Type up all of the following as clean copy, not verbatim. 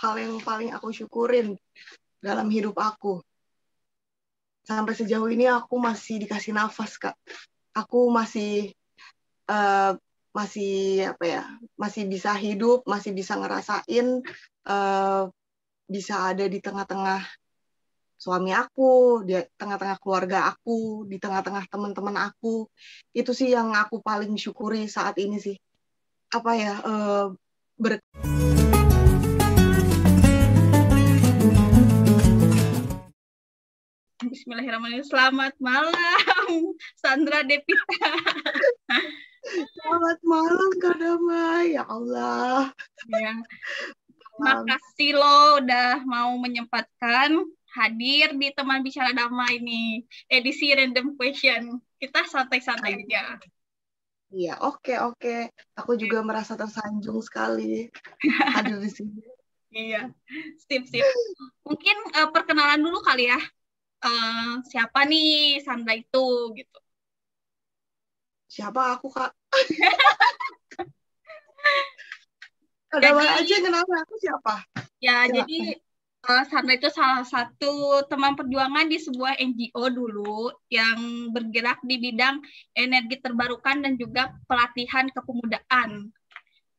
hal yang paling aku syukurin dalam hidup aku. Sampai sejauh ini aku masih dikasih nafas, Kak. Aku eh, masih apa ya? Masih bisa hidup, masih bisa ngerasain, eh, bisa ada di tengah-tengah suami aku, di tengah-tengah keluarga aku, di tengah-tengah teman-teman aku. Itu sih yang aku paling syukuri saat ini sih. Apa ya? Ber Bismillahirrahmanirrahim. Selamat malam, Sandra Devita. Selamat malam, Kak Damai. Ya Allah. Ya, Malam. makasih lo udah mau menyempatkan hadir di teman bicara damai ini, edisi random question. Kita santai-santai aja. Iya, oke. Aku juga merasa tersanjung sekali hadir di sini. Iya, sip. Mungkin perkenalan dulu kali ya. Siapa nih Sandra itu gitu. Siapa aku, Kak? Kak Damai aja Jadi kenapa aku siapa? ya, Coba. jadi Sandra itu salah satu teman perjuangan di sebuah NGO dulu yang bergerak di bidang energi terbarukan dan juga pelatihan kepemudaan,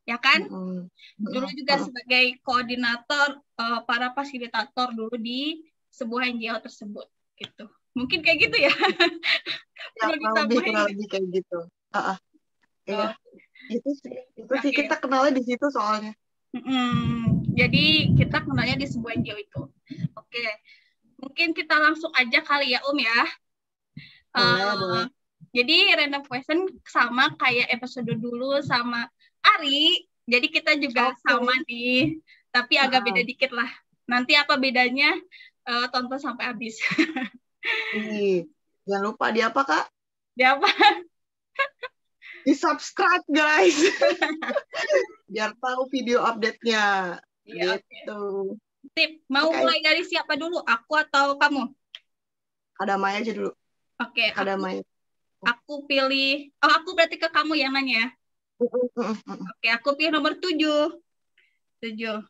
ya kan? Mm-mm. Dulu Mm-mm. juga sebagai koordinator para fasilitator dulu di sebuah NGO tersebut, gitu. Mungkin kayak gitu ya, Ya, perlu kurang ditambahin. lebih kayak gitu. Ah, iya, Oh, itu sih oke. kita kenalnya di situ soalnya. Jadi kita kenalnya di sebuah NGO itu. Oke, mungkin kita langsung aja kali ya Om ya. Boleh. Uh, jadi random question sama kayak episode dulu sama Ari. Jadi kita juga Oke. sama nih, tapi agak beda Ah, dikit lah. Nanti apa bedanya? Tonton sampai habis. jangan lupa di apa, Kak? Dia apa? Di subscribe, guys. Biar tahu video update-nya. Iya, oke. Gitu. Tip, mau Oke, mulai dari siapa dulu? Aku atau kamu? Kak Damai aja dulu. Oke, Kak Damai. aku pilih. Oh, aku berarti ke kamu yang nanya ya. Oke, aku pilih nomor 7. 7.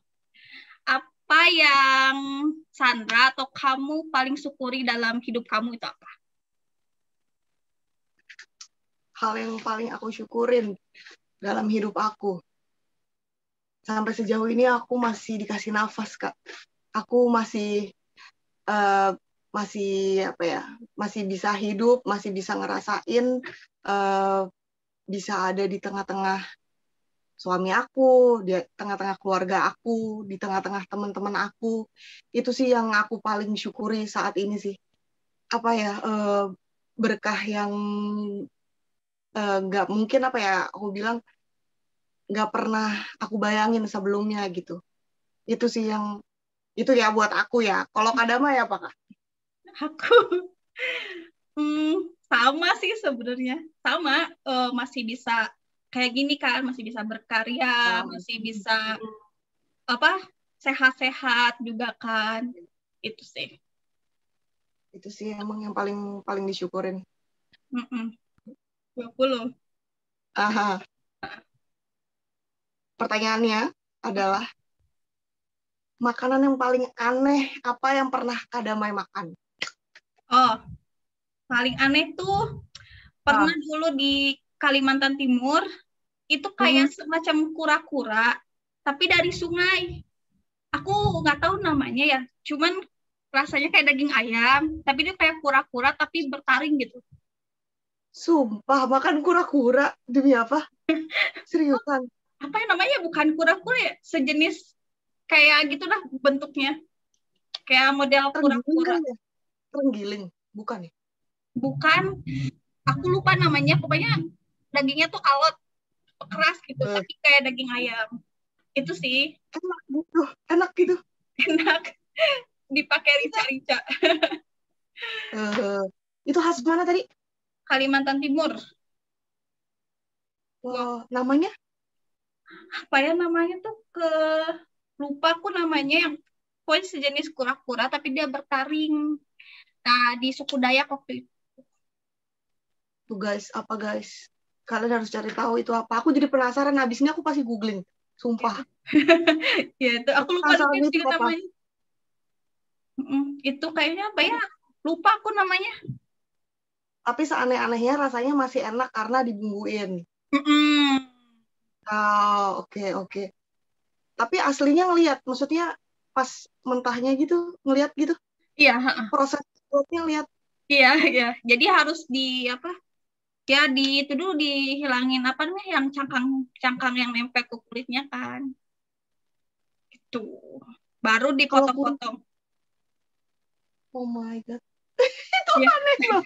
Apa yang Sandra atau kamu paling syukuri dalam hidup kamu itu apa? Hal yang paling aku syukurin dalam hidup aku. Sampai sejauh ini aku masih dikasih nafas, Kak. Aku eh, masih apa ya? Masih bisa hidup, masih bisa ngerasain, eh, bisa ada di tengah-tengah suami aku, di tengah-tengah keluarga aku, di tengah-tengah teman-teman aku. Itu sih yang aku paling syukuri saat ini sih. Apa ya? Berkah yang nggak mungkin apa ya? Aku bilang nggak pernah aku bayangin sebelumnya gitu. Itu sih yang itu ya buat aku ya. Kalau Kadama ya apa Kak? Aku sama sih sebenarnya. Sama, masih bisa kayak gini kan, masih bisa berkarya, Um, masih bisa apa? Sehat-sehat juga kan. Itu sih. itu sih emang yang paling paling disyukurin. Mm-mm. 20. Aha. Pertanyaannya adalah makanan yang paling aneh apa yang pernah Kadamai makan? Oh, paling aneh tuh pernah Ah, dulu di Kalimantan Timur itu kayak mm, semacam kura-kura tapi dari sungai. Aku nggak tahu namanya ya, cuman rasanya kayak daging ayam tapi dia kayak kura-kura tapi bertaring gitu. sumpah makan kura-kura demi apa? Seriusan? Apa yang namanya, bukan kura-kura ya, sejenis kayak gitu dah bentuknya, kayak model Terenggiling kura-kura. kali ya? Terenggiling, bukan ya? Bukan, aku lupa namanya, pokoknya dagingnya tuh alot, keras gitu Eh, tapi kayak daging ayam. Itu sih. enak gitu. Enak, dipakai rica-rica. Eh, itu khas mana tadi? Kalimantan Timur. Wah, Wah, namanya? apa ya namanya tuh, lupa aku namanya, yang pokoknya sejenis kura-kura tapi dia bertaring. Nah, di suku Dayak waktu itu. Tuh guys, apa guys? Kalian harus cari tahu itu apa. Aku jadi penasaran, habis ini aku pasti googling. Sumpah. Ya itu aku lupa Penasaran itu juga apa? namanya. Itu kayaknya apa ya? Lupa aku namanya. Tapi seaneh-anehnya rasanya masih enak karena dibumbuin. Mm-mm. Oke, oke. Tapi aslinya ngelihat, maksudnya pas mentahnya gitu, ngelihat gitu, Iya, proses buatnya lihat. iya, iya. Jadi harus di apa? Ya di itu dulu dihilangin apa namanya yang cangkang yang nempel ke kulitnya kan. Itu. Baru Kalau kulit, dipotong-potong. oh my God. Itu Ya. aneh loh.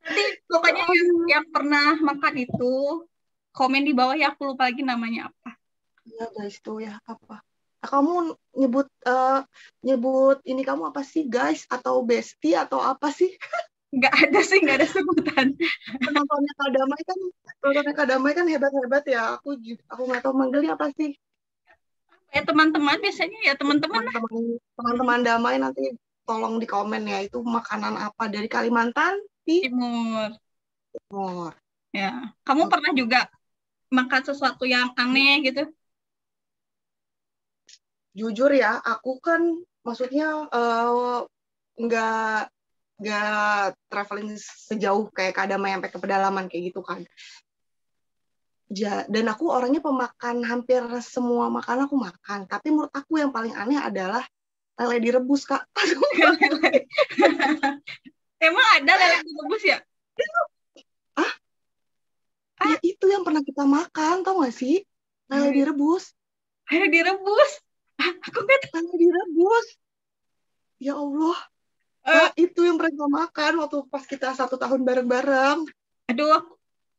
Nanti pokoknya yang pernah makan itu komen di bawah ya aku lupa lagi namanya apa. Iya guys, tuh ya, apa? Nah, kamu nyebut nyebut ini kamu apa sih guys? Atau bestie atau apa sih? Nggak ada sih, nggak ada sebutan. Penontonnya Kak Damai kan hebat-hebat ya. Aku nggak tahu manggilnya apa sih. Ya teman-teman biasanya ya teman-teman lah. Teman-teman Damai nanti tolong di komen ya, itu makanan apa dari Kalimantan Timur. Timur. Ya, kamu pernah juga makan sesuatu yang aneh gitu? Jujur ya, aku kan maksudnya nggak nggak traveling sejauh kayak Kak Damai sampai ke pedalaman kayak gitu kan. Dan aku orangnya pemakan hampir semua makanan aku makan. Tapi menurut aku yang paling aneh adalah lele direbus, Kak. Emang ada lele direbus ya? Ah, ya itu yang pernah kita makan, tau gak sih? Lele direbus. Lele direbus? Aku nggak tahu. Lele direbus. Ya Allah. Kak, itu yang pernah kita makan waktu pas kita 1 tahun bareng-bareng. Aduh,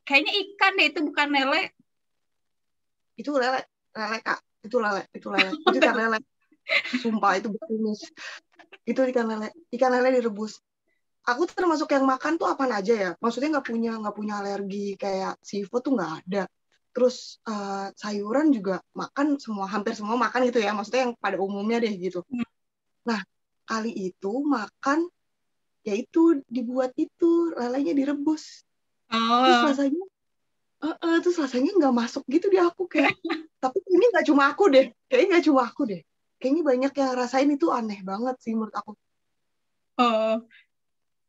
kayaknya ikan deh itu bukan lele. Itu lele, Kak. Itu lele. Itu ikan lele. Sumpah, itu betumis. Itu ikan lele direbus. Aku termasuk yang makan tuh apa aja ya, maksudnya nggak punya alergi kayak seafood tuh nggak ada. Terus sayuran juga makan semua, hampir semua makan gitu ya, maksudnya yang pada umumnya deh gitu. Nah, kali itu makan yaitu dibuat itu lelenya direbus, terus Oh, rasanya nggak masuk gitu di aku kayak. Tapi ini nggak cuma aku deh, kayaknya banyak yang rasain itu aneh banget sih menurut aku. oh,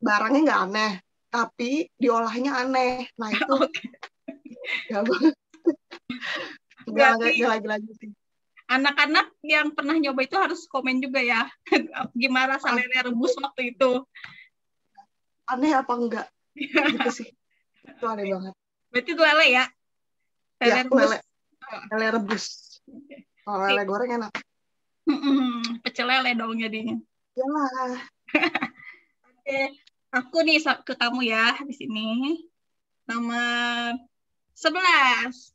Barangnya nggak aneh, tapi diolahnya aneh. Nah itu oke. nggak banget, Berarti nggak lagi sih. anak-anak yang pernah nyoba itu harus komen juga ya. Gimana rasa lele rebus waktu itu. Aneh apa enggak gitu sih, itu aneh banget. Berarti itu lele ya? Ya Lele rebus. lele rebus. Kalau lele goreng enak. Pecel lele dong jadinya. Yalah. Oke, aku nih ke kamu ya di sini. Nomor 11.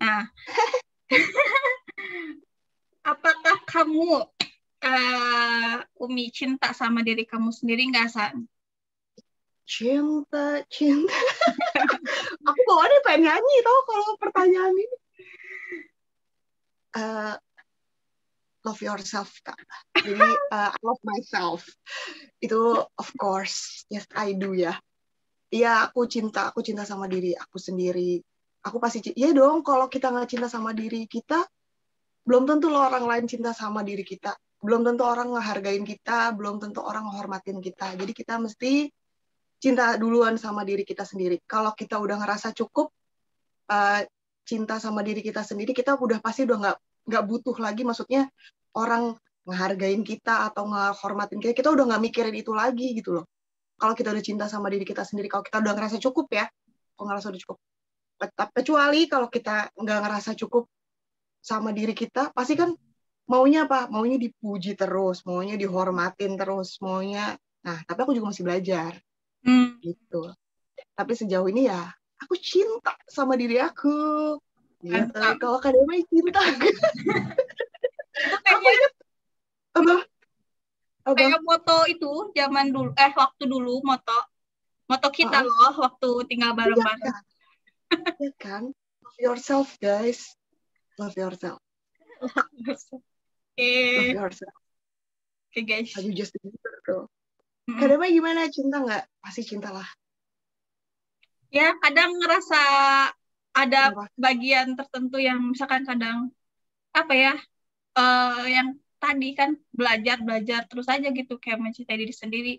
Nah, apakah kamu Umi cinta sama diri kamu sendiri nggak, San? Cinta aku bawaannya pengen nyanyi tau kalau pertanyaan ini. Uh, love yourself, Kak. Jadi I love myself itu, of course, yes I do ya. Iya, aku cinta sama diri aku sendiri. Aku pasti iya dong, kalau kita nggak cinta sama diri kita, belum tentu loh orang lain cinta sama diri kita. Belum tentu orang ngehargain kita, belum tentu orang menghormatin kita. Jadi kita mesti cinta duluan sama diri kita sendiri. Kalau kita udah ngerasa cukup cinta sama diri kita sendiri, kita udah pasti udah nggak butuh lagi, maksudnya orang ngehargain kita atau ngehormatin kita, kita udah nggak mikirin itu lagi gitu loh. Kalau kita udah cinta sama diri kita sendiri, kalau kita udah ngerasa cukup ya, kalau ngerasa udah cukup. Kecuali kalau kita nggak ngerasa cukup sama diri kita, pasti kan maunya apa? Maunya dipuji terus, maunya dihormatin terus, maunya. Nah, tapi aku juga masih belajar gitu. Tapi sejauh ini ya, aku cinta sama diri aku. Gitu. Kalau Kak Demai cinta. Itu Aku kayaknya ingat apa? kayak moto itu zaman dulu, waktu dulu moto kita loh waktu tinggal bareng-bareng. Ya kan? Love yourself, guys. Love yourself. Love yourself. Oke, guys. Lagu Justin Bieber tuh. Kak Demai gimana? Cinta nggak? Pasti cinta lah. Ya, kadang ngerasa ada Kenapa? bagian tertentu yang misalkan kadang apa ya, yang tadi kan belajar terus aja gitu kayak mencintai diri sendiri.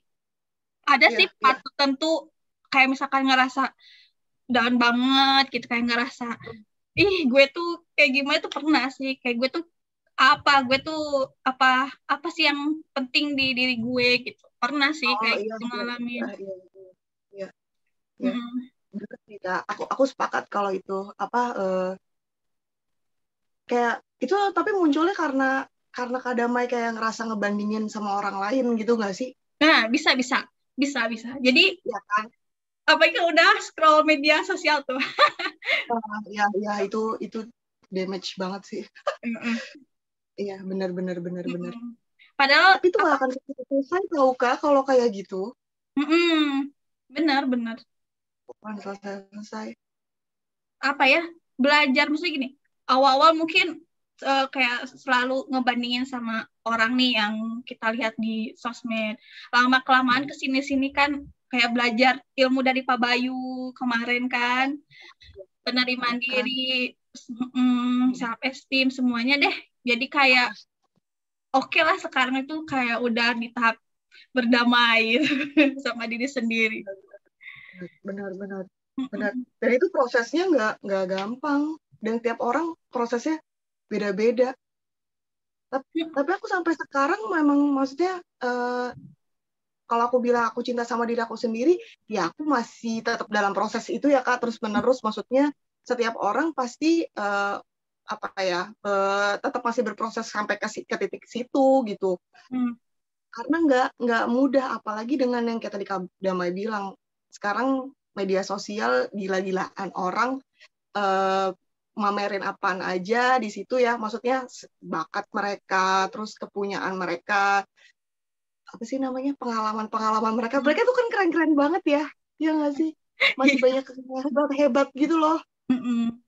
Ada Iya, sih iya. part tertentu kayak misalkan ngerasa down banget gitu, kayak ngerasa ih gue tuh kayak gimana tuh pernah sih, kayak gue tuh apa sih yang penting di diri gue gitu, pernah sih Oh kayak iya, gitu iya, iya, ngalamin. iya, iya, iya. Mm-mm. Bener sih, Kak. Aku sepakat kalau itu apa kayak itu tapi munculnya karena Kak Damai kayak ngerasa ngebandingin sama orang lain gitu nggak sih? Nah, bisa. Jadi Ya kan? apa itu udah scroll media sosial tuh. Ya, ya itu damage banget sih. Mm-mm. Iya, benar. Mm-mm. Padahal Tapi itu nggak apa? akan selesai tau Kak kalau kayak gitu. Mm-mm. Benar. Bukan selesai. Apa ya? Belajar mesti gini. Awal-awal mungkin kayak selalu ngebandingin sama orang nih yang kita lihat di sosmed. Lama kelamaan kesini-sini kan kayak belajar ilmu dari Pak Bayu kemarin kan, penerimaan Kan? diri, self esteem semuanya deh. Jadi kayak oke lah sekarang itu kayak udah di tahap berdamai sama diri sendiri. Benar. Benar. Mm-mm. Dan itu prosesnya nggak gampang. Dan tiap orang prosesnya beda-beda. Tapi aku sampai sekarang memang maksudnya kalau aku bilang aku cinta sama diri aku sendiri, ya aku masih tetap dalam proses itu ya Kak, terus menerus. Maksudnya setiap orang pasti apa ya tetap masih berproses sampai ke titik situ gitu. Mm. Karena nggak mudah, apalagi dengan yang kayak tadi Kak Damai bilang. Sekarang media sosial gila-gilaan orang eh, mamerin apaan aja di situ ya, maksudnya bakat mereka, terus kepunyaan mereka, apa sih namanya pengalaman mereka tuh kan keren-keren banget ya, ya nggak sih, masih banyak hebat-hebat gitu loh, Mm-mm.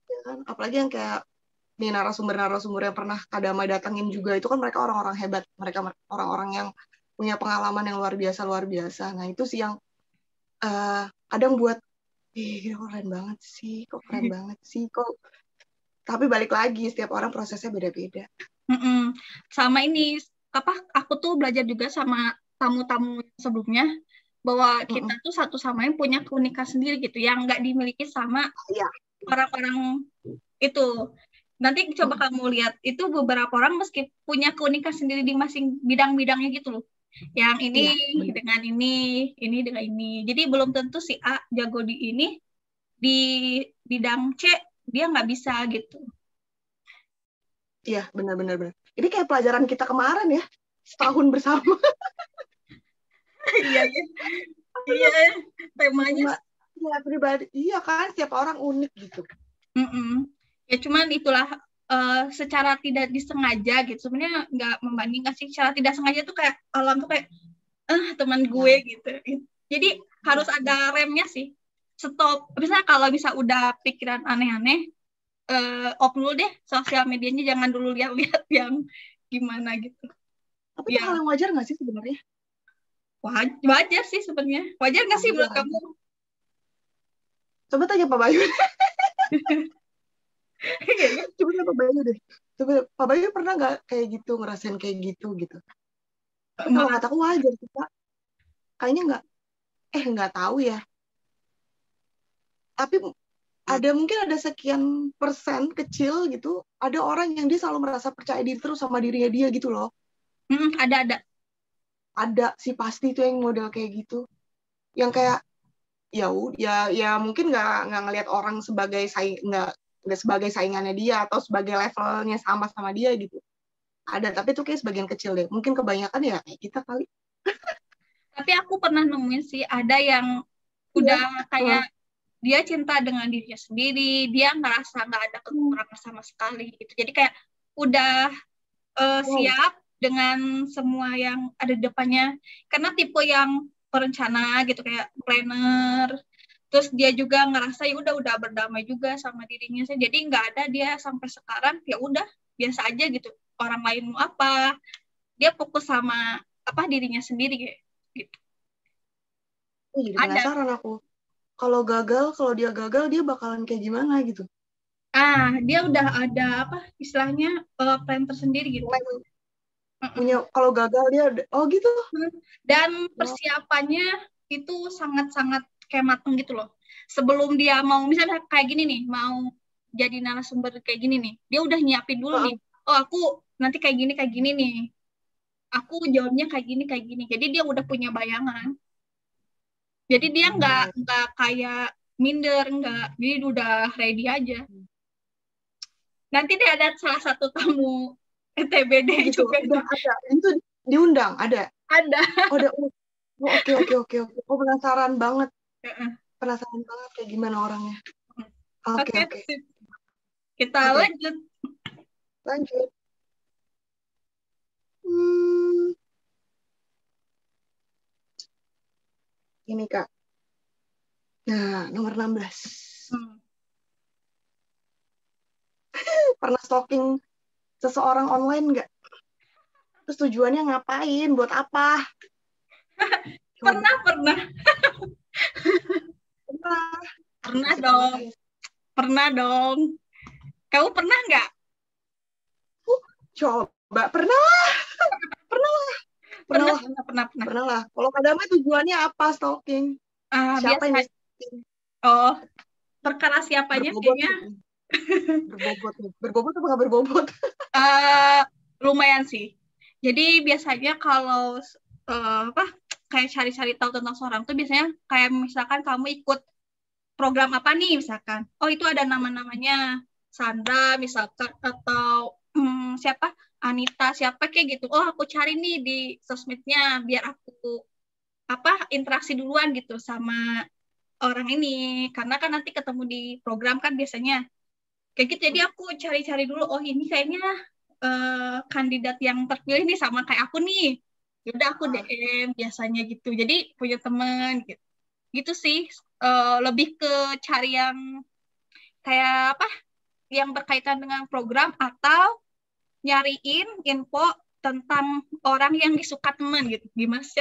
ya kan? Apalagi yang kayak nih narasumber yang pernah Kadama datangin juga itu kan mereka orang-orang hebat, mereka orang-orang yang punya pengalaman yang luar biasa. Nah itu sih yang kadang buat kok keren banget sih, kok. Tapi balik lagi setiap orang prosesnya beda-beda. Mm-mm. Sama ini apa? Aku tuh belajar juga sama tamu-tamu sebelumnya bahwa kita Mm-mm. tuh satu sama lain punya keunikan sendiri gitu yang nggak dimiliki sama Iya. orang-orang itu. Nanti coba Mm-mm. kamu lihat itu beberapa orang meski punya keunikan sendiri di masing bidang-bidangnya gitu loh. Yang ini Iya, benar. dengan ini dengan ini. Jadi belum tentu si A jago di ini, di bidang C dia nggak bisa gitu. Iya, benar. Ini kayak pelajaran kita kemarin ya, setahun bersama. Iya, iya. Iya, temanya. Mbak, ya pribadi, iya kan, setiap orang unik gitu. Mm-mm. Ya cuman itulah secara tidak disengaja gitu. Sebenarnya nggak membandingkan sih. Secara tidak sengaja tuh kayak alam tuh kayak teman gue Ya, gitu. Jadi ya, harus ada remnya sih. Stop. Misalnya kalau bisa udah pikiran aneh-aneh, off dulu deh sosial medianya. Jangan dulu lihat-lihat yang gimana gitu. tapi itu Ya hal yang wajar nggak sih sebenarnya? wajar sih sebenarnya. Wajar nggak sih menurut Wajar. kamu? Coba tanya Pak Bayu. Kayaknya. Coba tanya Pak Bayu deh. Coba Pak Bayu pernah nggak kayak gitu, ngerasain kayak gitu. Tapi kalau Maaf. kataku wajar sih Pak. Kayaknya nggak tahu ya. Tapi mungkin ada sekian persen kecil gitu, ada orang yang dia selalu merasa percaya diri terus sama dirinya dia gitu loh. Ada. Ada sih pasti tuh yang model kayak gitu. Yang kayak ya mungkin nggak ngelihat orang sebagai nggak sebagai saingannya dia atau sebagai levelnya sama dia gitu. Ada, tapi itu kayak sebagian kecil deh. Mungkin kebanyakan ya kayak kita kali. Tapi aku pernah nemuin sih ada yang Iya. udah kayak dia cinta dengan dirinya sendiri, dia ngerasa nggak ada kekurangan sama sekali gitu. Jadi kayak udah Wow. siap dengan semua yang ada di depannya. Karena tipe yang perencana gitu kayak planner. Terus dia juga ngerasa ya udah berdamai juga sama dirinya. Jadi nggak ada dia sampai sekarang ya udah biasa aja gitu. Orang lain mau apa, dia fokus sama apa dirinya sendiri gitu. Jadi Ada. penasaran aku. kalau dia gagal dia bakalan kayak gimana gitu. Dia udah ada apa istilahnya plan tersendiri gitu. Punya kalau gagal dia gitu. Dan persiapannya itu sangat-sangat kayak mateng gitu loh. Sebelum dia mau misalnya kayak gini nih, mau jadi narasumber kayak gini nih, dia udah nyiapin dulu nih. Aku nanti kayak gini nih. Aku jawabnya kayak gini. Jadi dia udah punya bayangan. Jadi dia nggak kayak minder, nggak. Jadi udah ready aja. Nanti dia ada salah satu tamu ETBD gitu. juga. Udah ada. Itu diundang, ada? Ada. Oke. Penasaran banget. Penasaran banget kayak gimana orangnya. Oke. Kita lanjut. Ini Kak. Nah, nomor 16. Pernah stalking seseorang online nggak? Terus tujuannya ngapain? Buat apa? Pernah. Pernah dong. Kamu pernah nggak? Coba pernah lah. Kalau kadang tujuannya apa stalking? Siapa yang stalking? Perkara siapanya kayaknya. Berbobot apa nggak berbobot? Lumayan sih. Jadi biasanya kalau kayak cari-cari tahu tentang seorang tuh biasanya kayak misalkan kamu ikut program apa nih misalkan. Itu ada nama-namanya Sandra misalkan atau siapa? Anita siapa kayak gitu. Aku cari nih di sosmednya biar aku interaksi duluan gitu sama orang ini karena kan nanti ketemu di program kan biasanya kayak gitu. Jadi aku cari-cari dulu ini kayaknya kandidat yang terpilih nih sama kayak aku nih. Yaudah aku DM biasanya gitu. Jadi punya teman gitu sih. Lebih ke cari yang kayak yang berkaitan dengan program atau nyariin info tentang orang yang disuka teman gitu. Gimana sih?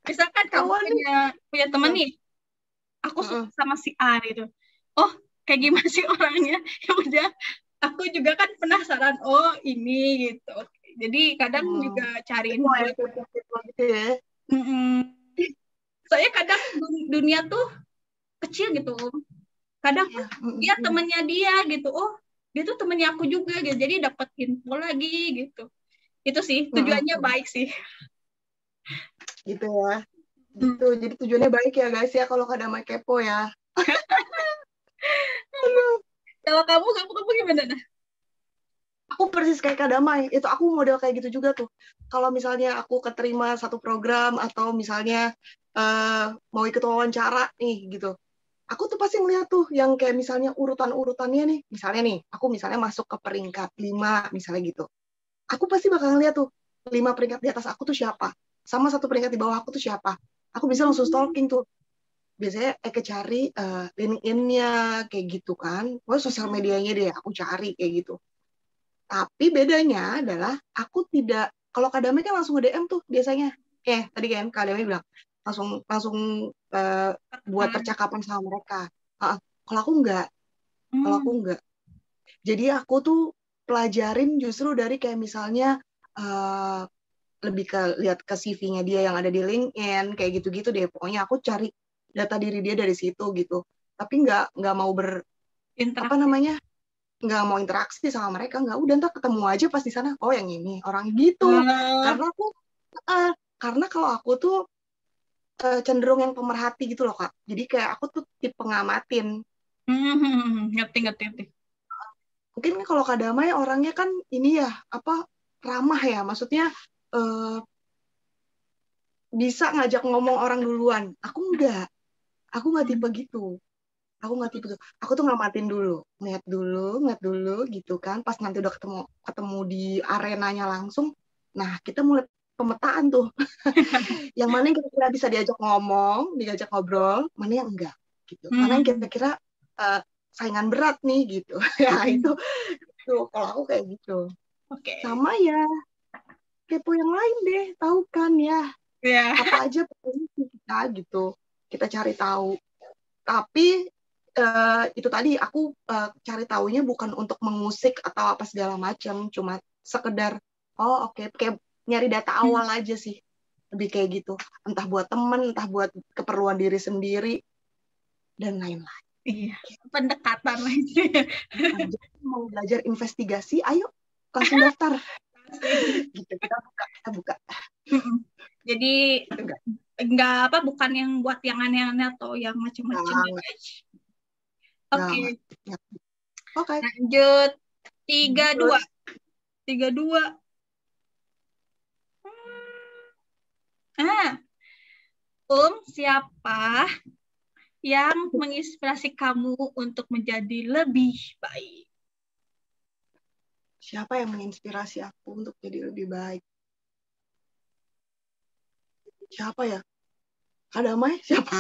Misalkan kamu punya teman nih, aku suka sama si A gitu. Kayak gimana sih orangnya? Ya udah, aku juga kan penasaran. Ini gitu. Jadi kadang juga cariin gitu ya. Soalnya kadang dunia tuh kecil gitu. Kadang dia temennya dia gitu. Dia tuh temennya aku juga gitu. Jadi dapat info lagi gitu. Itu sih tujuannya baik sih. Gitu ya. Gitu. Jadi tujuannya baik ya guys ya kalau kadang mau kepo ya. Kalau kamu gimana nah? Aku persis kayak Kak Damai, itu aku model kayak gitu juga tuh. Kalau misalnya aku keterima satu program atau misalnya mau ikut wawancara nih gitu, aku tuh pasti ngeliat tuh yang kayak misalnya urutan-urutannya nih, misalnya nih, aku misalnya masuk ke peringkat 5 misalnya gitu. Aku pasti bakal ngeliat tuh 5 peringkat di atas aku tuh siapa, sama 1 peringkat di bawah aku tuh siapa. Aku bisa langsung stalking tuh. Biasanya cari LinkedIn-nya kayak gitu kan. Sosial medianya deh aku cari kayak gitu. Tapi bedanya adalah aku tidak, kalau Kak Damai kan langsung nge-DM tuh biasanya. Tadi kan Kak Damai bilang langsung buat percakapan sama mereka. Kalau aku enggak. Jadi aku tuh pelajarin justru dari kayak misalnya lebih ke lihat ke CV-nya dia yang ada di LinkedIn kayak gitu-gitu deh. Pokoknya aku cari data diri dia dari situ gitu. Tapi nggak mau nggak mau interaksi sama mereka, nggak, udah ntar ketemu aja pas di sana, yang ini orang gitu. Karena kalau aku tuh cenderung yang pemerhati gitu loh Kak, jadi kayak aku tuh tipe ngamatin. Ngerti. Mungkin kalau Kak Damai orangnya kan ini ya ramah ya, maksudnya bisa ngajak ngomong orang duluan. Aku nggak tipe gitu. Aku tuh ngamatin dulu, ngeliat dulu gitu kan. Pas nanti udah ketemu di arenanya langsung, nah kita mulai pemetaan tuh. Yang mana yang kira-kira bisa diajak ngobrol, mana yang enggak gitu. Mana yang kira-kira saingan berat nih gitu. Ya itu kalau aku kayak gitu. Sama ya kepo yang lain deh, tahu kan ya. Apa aja potensi kita gitu. kita cari tahu. Tapi itu tadi aku cari taunya bukan untuk mengusik atau apa segala macam, cuma sekedar oke, kayak nyari data awal aja sih, lebih kayak gitu, entah buat temen, entah buat keperluan diri sendiri dan lain-lain. Iya, pendekatan lagi. Mau belajar investigasi, ayo langsung daftar. Gitu, kita buka. Jadi enggak bukan yang buat yang aneh-aneh atau yang macam-macam. Oke. Lanjut 32. Siapa yang menginspirasi kamu untuk menjadi lebih baik? Siapa yang menginspirasi aku untuk jadi lebih baik? Siapa ya? Kak Damai? Siapa?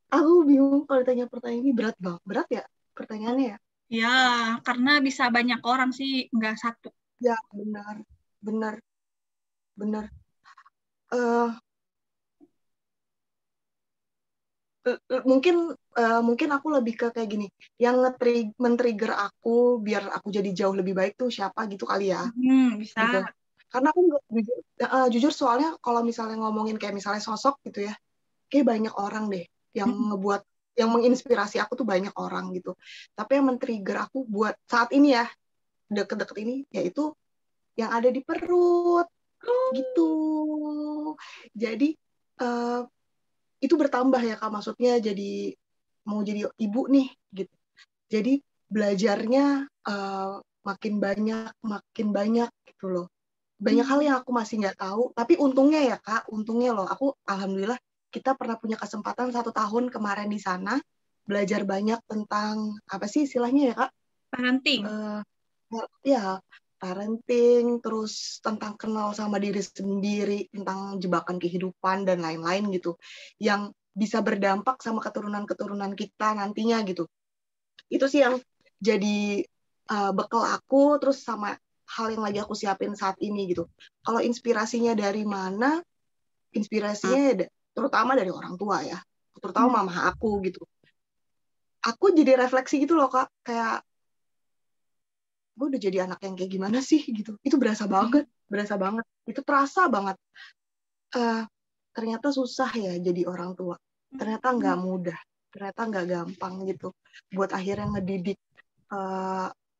Aku bingung kalau ditanya pertanyaan ini, berat banget. Berat ya pertanyaannya ya? Ya, karena bisa banyak orang sih, nggak satu. Ya, benar. Mungkin aku lebih ke kayak gini, yang men-trigger aku biar aku jadi jauh lebih baik tuh siapa gitu kali ya. Bisa. Gitu. Karena aku jujur soalnya kalau misalnya ngomongin kayak misalnya sosok gitu ya, kayak banyak orang deh yang ngebuat, yang menginspirasi aku tuh banyak orang gitu. Tapi yang men-trigger aku buat saat ini ya, deket-deket ini, yaitu yang ada di perut gitu. Jadi itu bertambah ya Kak, maksudnya jadi mau jadi ibu nih gitu. Jadi belajarnya makin banyak gitu loh. Banyak hal yang aku masih nggak tahu, tapi untungnya ya Kak, untungnya loh, aku alhamdulillah kita pernah punya kesempatan 1 tahun kemarin di sana, belajar banyak tentang apa sih istilahnya ya Kak? Parenting. Ya, parenting, terus tentang kenal sama diri sendiri, tentang jebakan kehidupan dan lain-lain gitu, yang bisa berdampak sama keturunan-keturunan kita nantinya gitu. Itu sih yang jadi bekal aku, terus sama hal yang lagi aku siapin saat ini gitu. Kalau inspirasinya dari mana? Inspirasinya terutama dari orang tua ya, terutama mama aku gitu. Aku jadi refleksi gitu loh Kak, kayak gue udah jadi anak yang kayak gimana sih gitu. Itu berasa banget. Itu terasa banget. Ternyata susah ya jadi orang tua. Ternyata nggak mudah. Ternyata nggak gampang gitu. Buat akhirnya ngedidik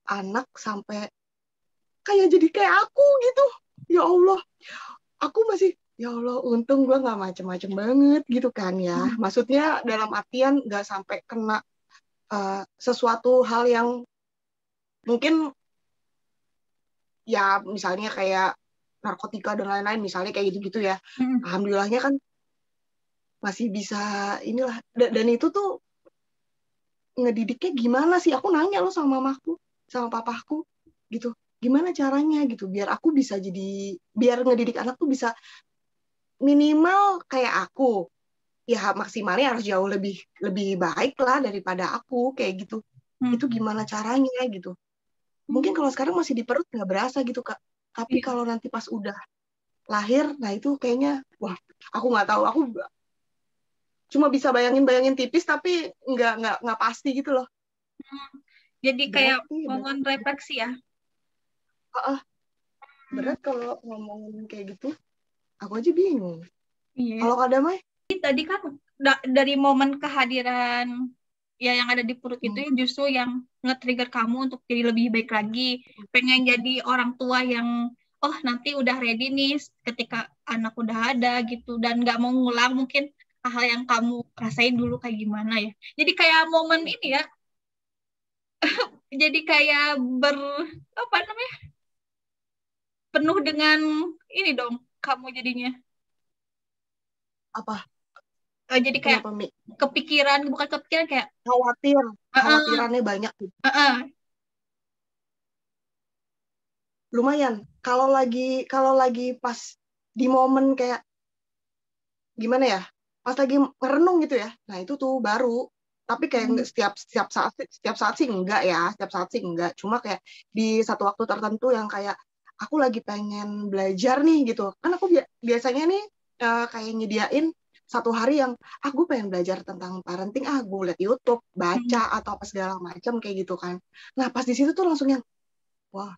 anak sampai kayak jadi kayak aku gitu. Ya Allah. Aku masih, ya Allah, untung gue nggak macem-macem banget gitu kan ya. Maksudnya dalam artian nggak sampai kena sesuatu hal yang mungkin ya misalnya kayak narkotika dan lain-lain, misalnya kayak gitu-gitu ya. Alhamdulillahnya kan masih bisa inilah. Dan itu tuh ngedidiknya gimana sih? Aku nanya loh sama mamaku, sama papaku gitu. Gimana caranya gitu biar aku bisa biar ngedidik anak tuh bisa minimal kayak aku. Ya maksimalnya harus jauh lebih baik lah daripada aku kayak gitu. Itu gimana caranya gitu. Mungkin kalau sekarang masih di perut nggak berasa gitu Kak. Tapi kalau nanti pas udah lahir, nah itu kayaknya, wah, aku nggak tahu. Aku cuma bisa bayangin tipis, tapi nggak pasti gitu loh. Jadi kayak momen refleksi ya. Berat kalau ngomongin kayak gitu. Aku aja bingung. Kalau Kak Damai? Tadi kan dari momen kehadiran ya yang ada di perut itu yang justru yang nge-trigger kamu untuk jadi lebih baik lagi, pengen jadi orang tua yang nanti udah ready nih ketika anak udah ada gitu, dan nggak mau ngulang mungkin hal yang kamu rasain dulu kayak gimana ya. Jadi kayak momen ini ya jadi kayak penuh dengan ini dong kamu jadinya apa? Jadi kayak kepikiran, bukan kepikiran, kayak khawatirannya banyak gitu. Lumayan. Kalau lagi pas di momen kayak gimana ya? Pas lagi merenung gitu ya. Nah, itu tuh baru. Tapi kayak setiap saat sih enggak ya. Setiap saat sih enggak. Cuma kayak di satu waktu tertentu yang kayak aku lagi pengen belajar nih gitu. Kan aku biasanya nih kayak nyediain satu hari yang gue pengen belajar tentang parenting, gue liat YouTube, baca atau apa segala macam kayak gitu kan. Nah pas di situ tuh langsung yang wah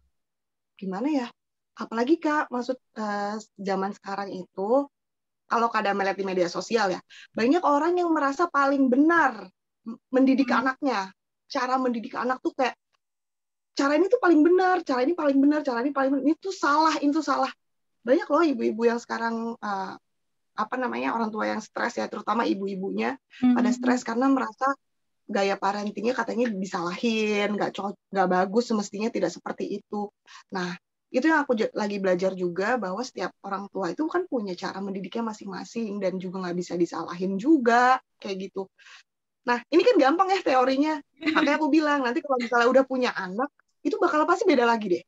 gimana ya, apalagi Kak, maksud zaman sekarang itu kalau kadang melihat di media sosial ya, banyak orang yang merasa paling benar mendidik anaknya. Cara mendidik anak tuh kayak cara ini tuh paling benar, cara ini paling benar, cara ini paling benar, ini tuh salah, itu salah. Banyak loh ibu-ibu yang sekarang orang tua yang stres ya, terutama ibu-ibunya pada stres karena merasa gaya parentingnya katanya disalahin, nggak bagus, semestinya tidak seperti itu. Nah, itu yang aku lagi belajar juga, bahwa setiap orang tua itu kan punya cara mendidiknya masing-masing dan juga nggak bisa disalahin juga kayak gitu. Nah, ini kan gampang ya teorinya. Makanya aku bilang nanti kalau misalnya udah punya anak, itu bakal pasti beda lagi deh.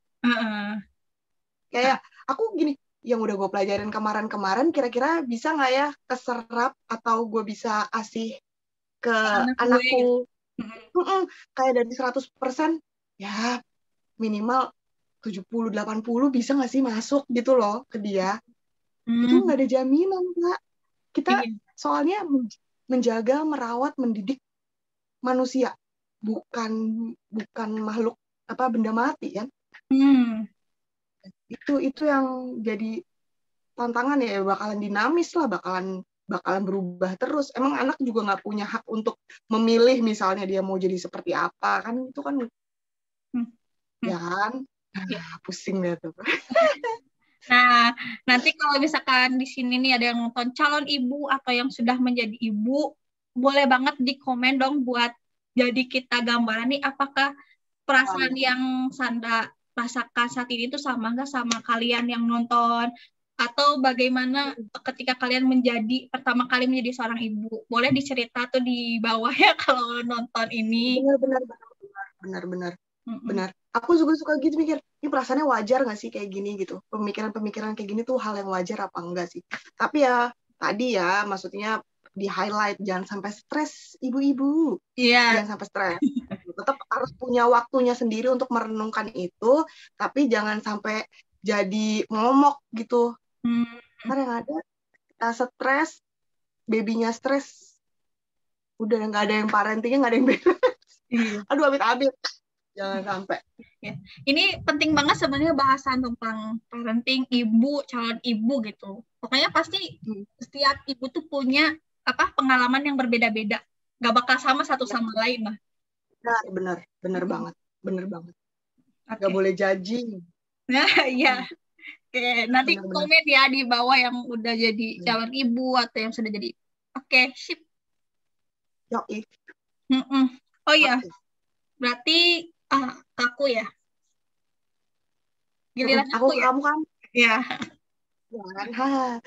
Kayak aku gini, yang udah gue pelajarin kemarin-kemarin, kira-kira bisa nggak ya keserap atau gue bisa kasih ke anakku kayak dari 100% ya minimal 70-80 bisa nggak sih masuk gitu loh ke dia. Itu nggak ada jaminan Kak. Kita soalnya menjaga, merawat, mendidik manusia, bukan makhluk benda mati kan. Itu yang jadi tantangan ya, bakalan dinamis lah, bakalan berubah terus. Emang anak juga nggak punya hak untuk memilih misalnya dia mau jadi seperti apa kan, itu kan ya kan. Pusing deh tuh. Nah, nanti kalau misalkan di sini nih ada yang nonton calon ibu atau yang sudah menjadi ibu, boleh banget di komen dong buat jadi kita gambaran nih, apakah perasaan yang Sandra rasakan saat ini tuh sama nggak sama kalian yang nonton, atau bagaimana ketika kalian pertama kali menjadi seorang ibu. Boleh dicerita tuh di bawah ya kalau nonton ini. Benar. Aku juga suka gitu mikir, ini perasaannya wajar nggak sih kayak gini gitu. Pemikiran-pemikiran kayak gini tuh hal yang wajar apa enggak sih. Tapi ya tadi ya maksudnya di highlight, jangan sampai stres ibu-ibu. Jangan sampai stres. Tetap harus punya waktunya sendiri untuk merenungkan itu, tapi jangan sampai jadi momok gitu. Karena yang ada kita stres, babynya stres, udah nggak ada yang parentingnya, nggak ada yang beres. Aduh amit-amit. Jangan sampai. Ya. Ini penting banget sebenarnya bahasan tentang parenting, ibu, calon ibu gitu. Pokoknya pasti setiap ibu tuh punya pengalaman yang berbeda-beda. Gak bakal sama satu sama lain lah. Benar banget. Gak boleh judging. Nah, iya. Oke, nanti komen ya di bawah yang udah jadi calon ibu atau yang sudah jadi. Oke, sip. Yoi. Oh iya. Berarti aku ya. Giliran aku ya. Kamu kan? Ya. Jangan.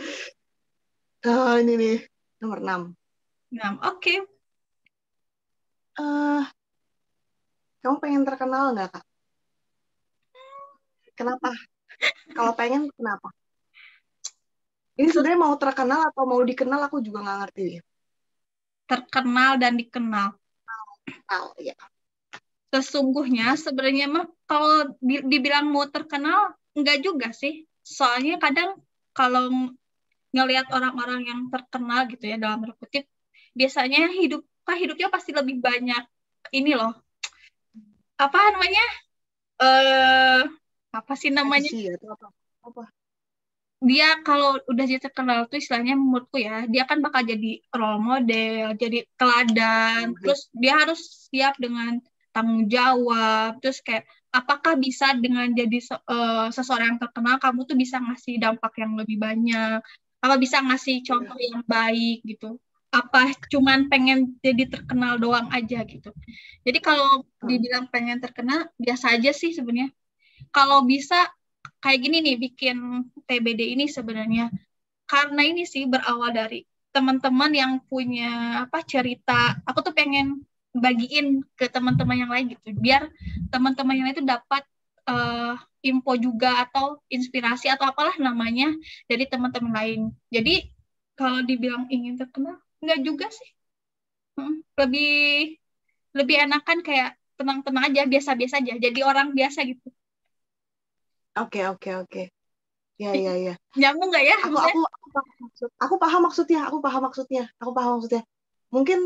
Ini nih nomor 6. 6. Oke. Kamu pengen terkenal nggak Kak? Kenapa? Kalau pengen kenapa? Ini sebenarnya mau terkenal atau mau dikenal aku juga nggak ngerti. Terkenal dan dikenal. Ya. Sesungguhnya sebenarnya mah kalau dibilang mau terkenal enggak juga sih. Soalnya kadang kalau ngelihat orang-orang yang terkenal gitu ya dalam kutip, biasanya hidupnya pasti lebih banyak ini loh. Apa namanya? Apa sih namanya? Apa? Dia kalau udah jadi terkenal tuh istilahnya menurutku ya, dia kan bakal jadi role model, jadi teladan, terus dia harus siap dengan tanggung jawab, terus kayak apakah bisa dengan jadi seseorang yang terkenal kamu tuh bisa ngasih dampak yang lebih banyak, apa bisa ngasih contoh yang baik gitu, apa cuman pengen jadi terkenal doang aja gitu. Jadi kalau dibilang pengen terkenal biasa aja sih sebenarnya. Kalau bisa kayak gini nih bikin TBD ini sebenarnya karena ini sih berawal dari teman-teman yang punya cerita, aku tuh pengen bagiin ke teman-teman yang lain gitu, biar teman-teman yang lain itu dapat info juga atau inspirasi atau apalah namanya dari teman-teman lain. Jadi kalau dibilang ingin terkenal enggak juga sih, lebih enakan kayak tenang-tenang aja, biasa-biasa aja, jadi orang biasa gitu. Oke. Iya, iya, iya. Nyambung nggak ya? Aku paham maksudnya. Mungkin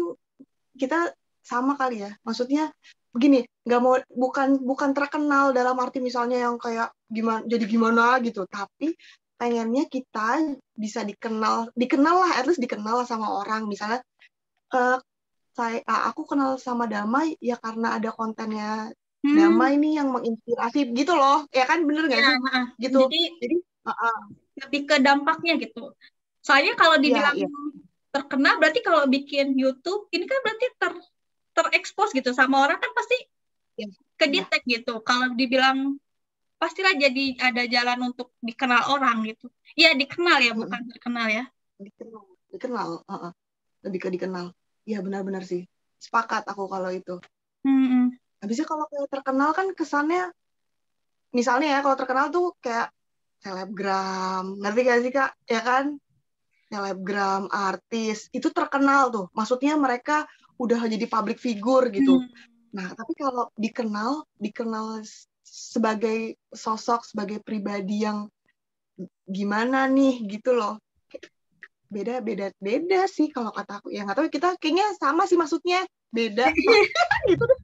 kita sama kali ya. Maksudnya begini, nggak mau, bukan terkenal dalam arti misalnya yang kayak gimana, jadi gimana gitu, tapi pengennya kita bisa dikenal lah, at least dikenal sama orang. Misalnya aku kenal sama Damai ya karena ada kontennya Damai nih yang menginspirasi gitu loh, ya kan, bener nggak sih? Gitu. Jadi lebih ke dampaknya gitu. Soalnya kalau dibilang terkenal, berarti kalau bikin YouTube ini kan berarti terekspos gitu sama orang, kan pasti kedetek gitu. Kalau dibilang pastilah jadi ada jalan untuk dikenal orang gitu. Iya, dikenal ya, bukan terkenal ya. Dikenal. Lebih ke dikenal. Iya, benar-benar sih. Sepakat aku kalau itu. Habisnya kalau kayak terkenal kan kesannya, misalnya ya, kalau terkenal tuh kayak selebgram, ngerti gak sih Kak? Ya kan? Selebgram, artis, itu terkenal tuh. Maksudnya mereka udah jadi public figure gitu. Nah, tapi kalau dikenal sebagai sosok, sebagai pribadi yang gimana nih gitu loh. Beda sih kalau kata aku. Ya nggak tahu, kita kayaknya sama sih maksudnya. Beda. Gitu deh.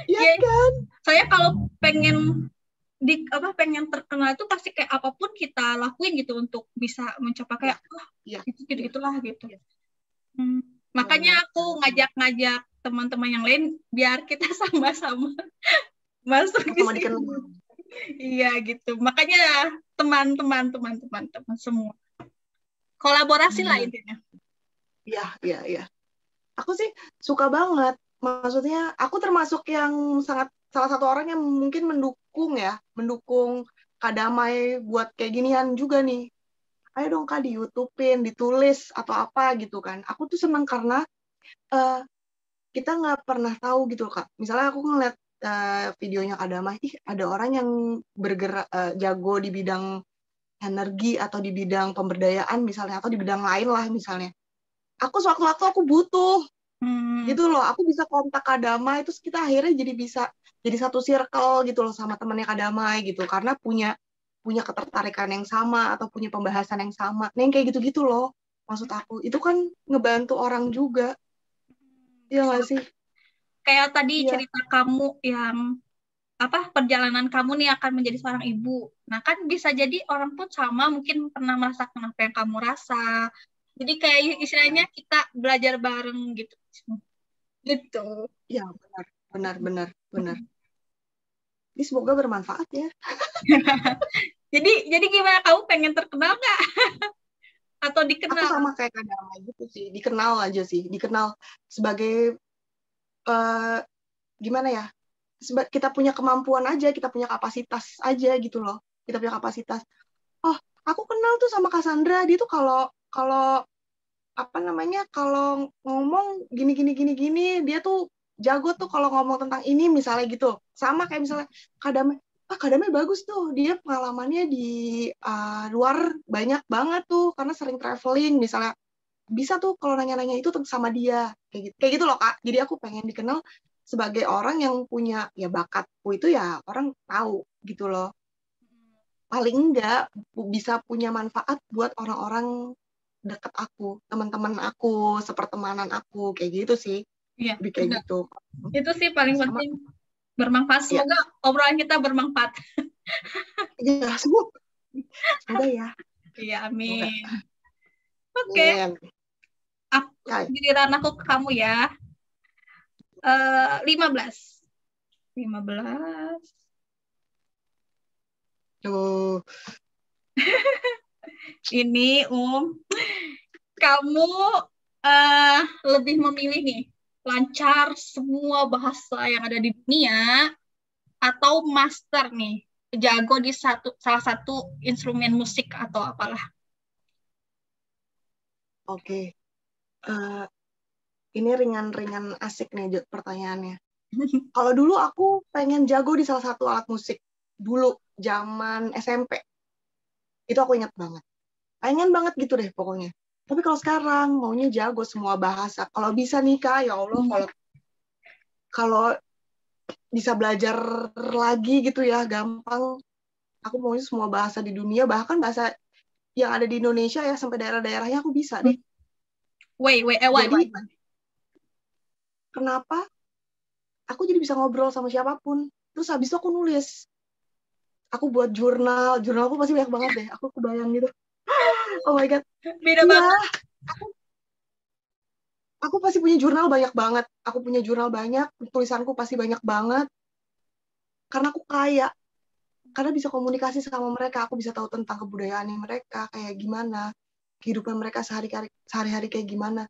Iya kan? Saya kalau pengen terkenal itu pasti kayak apapun kita lakuin gitu untuk bisa mencapai kayak gitu-gitulah gitu. Makanya aku ngajak teman-teman yang lain biar kita sama-sama masuk di sini. Iya gitu. Makanya teman-teman semua kolaborasi lah intinya. Iya. Aku sih suka banget. Maksudnya aku termasuk yang salah satu orang yang mungkin mendukung Kak Damai buat kayak ginian juga nih. Ayo dong Kak, di YouTube-in, ditulis atau apa gitu kan. Aku tuh senang karena kita nggak pernah tahu gitu Kak. Misalnya aku ngeliat videonya Kak Damai, ada orang yang bergerak jago di bidang energi atau di bidang pemberdayaan misalnya, atau di bidang lain lah misalnya. Aku sewaktu-waktu aku butuh gitu loh, aku bisa kontak Kak Damai, terus kita akhirnya jadi satu circle gitu loh sama temannya Kak Damai gitu, karena punya ketertarikan yang sama atau punya pembahasan yang sama. Nah, yang kayak gitu-gitu loh, maksud aku itu kan ngebantu orang juga. Iya nggak sih? Kayak tadi cerita kamu yang perjalanan kamu nih akan menjadi seorang ibu. Nah, kan bisa jadi orang pun sama mungkin pernah merasakan apa yang kamu rasa. Jadi kayak istilahnya kita belajar bareng gitu. Gitu. Ya, benar. Ini semoga bermanfaat ya. Jadi gimana, kamu pengen terkenal nggak? Atau dikenal? Aku sama kayak Kak Damai gitu sih, dikenal aja sih, dikenal sebagai gimana ya? Kita punya kemampuan aja, kita punya kapasitas aja gitu loh. Kita punya kapasitas. Oh, aku kenal tuh sama Cassandra, dia tuh kalau apa namanya, kalau ngomong gini, dia tuh jago tuh kalau ngomong tentang ini misalnya gitu. Sama kayak misalnya Kak Damai bagus tuh, dia pengalamannya di luar banyak banget tuh karena sering traveling misalnya. Bisa tuh kalau nanya-nanya itu sama dia, kayak gitu loh Kak. Jadi aku pengen dikenal sebagai orang yang punya ya bakatku itu ya orang tahu gitu loh. Paling enggak bisa punya manfaat buat orang-orang deket aku, teman-teman aku, sepertemanan aku, kayak gitu sih. Iya, lebih kayak gitu. Itu sih paling penting, bermanfaat. Semoga obrolan kita bermanfaat. Iya, semoga ya. Iya, amin. Oke. Giliran aku ke kamu ya. 15. Tuh. Ini kamu lebih memilih nih lancar semua bahasa yang ada di dunia atau master nih jago di salah satu instrumen musik atau apalah? Oke. Ini ringan-ringan asik nih pertanyaannya. Kalau dulu aku pengen jago di salah satu alat musik. Dulu, zaman SMP. Itu aku ingat banget. Pengen banget gitu deh pokoknya. Tapi kalau sekarang, maunya jago semua bahasa. Kalau bisa nih Kak, ya Allah, kalau bisa belajar lagi gitu ya, gampang. Aku mau semua bahasa di dunia, bahkan bahasa yang ada di Indonesia ya, sampai daerah-daerahnya aku bisa deh. Wait. Jadi, kenapa aku jadi bisa ngobrol sama siapapun. Terus habis itu aku nulis. Aku buat jurnal aku pasti banyak banget deh. Aku kebayang gitu. Oh my God. Beda iya, banget. Aku pasti punya jurnal banyak banget. Aku punya jurnal banyak, tulisanku pasti banyak banget. Karena aku kaya. Karena bisa komunikasi sama mereka, aku bisa tahu tentang kebudayaan mereka, kayak gimana, kehidupan mereka sehari-hari kayak gimana.